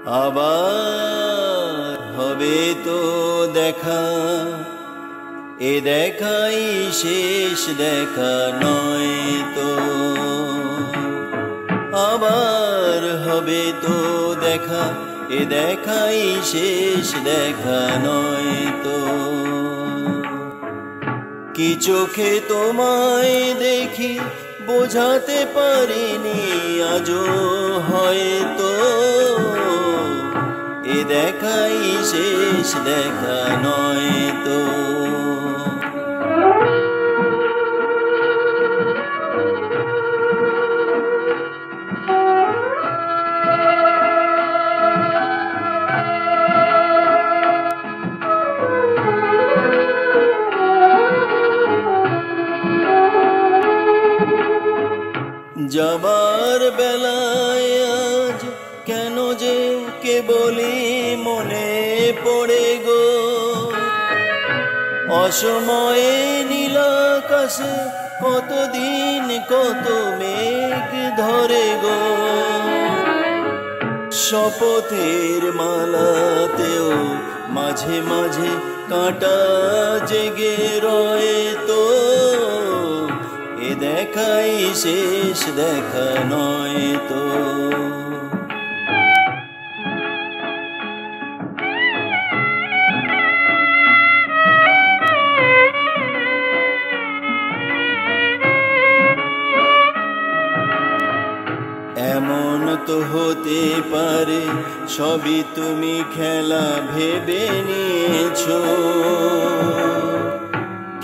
আবার হবে তো দেখা, এ দেখাই শেষ দেখা নয় তো। আবার হবে তো দেখা, এ দেখাই শেষ দেখা নয় তো। কি চোখে তোমায় দেখি বোঝাতে পারিনি আজও হয়তো, এ দেখাই শেষ দেখা নয় তো। যাবার বেলায় আজ কেন যে কেবলই মনে পড়ে গো, অসময়ে নীল আকাশে কতদিন কত মেঘ ধরে গো। শপথের মালাতেও মাঝে মাঝে কাঁটা জেগে রয়ে তো, এ দেখাই শেষ দেখা নয় তো। এমন তো হতে পারে সবই তুমি খেলা ভেবে নিয়েছো,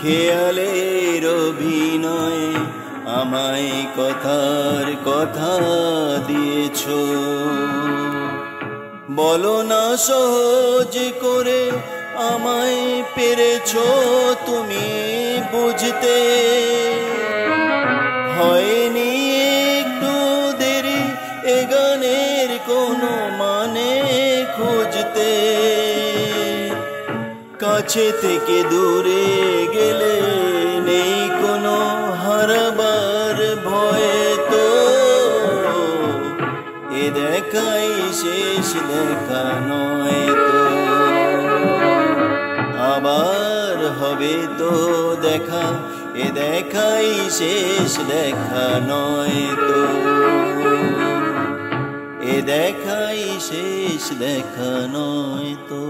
খেয়ালের অভিনয়ে আমায় কথার কথা দিয়েছো। বলো না সহজ করে আমায় পেরেছো তুমি বুঝতে, হয়নি একটু দেরি এ গানের কোনো মানে খুঁজতে। কাছে থেকে দূরে গেলে নেই কোনো হারাবার ভয় তো, এ দেখাই শেষ দেখা নয় তো। আবার হবে তো দেখা, এ দেখাই শেষ দেখা নয় তো। এ দেখাই শেষ দেখা নয় তো।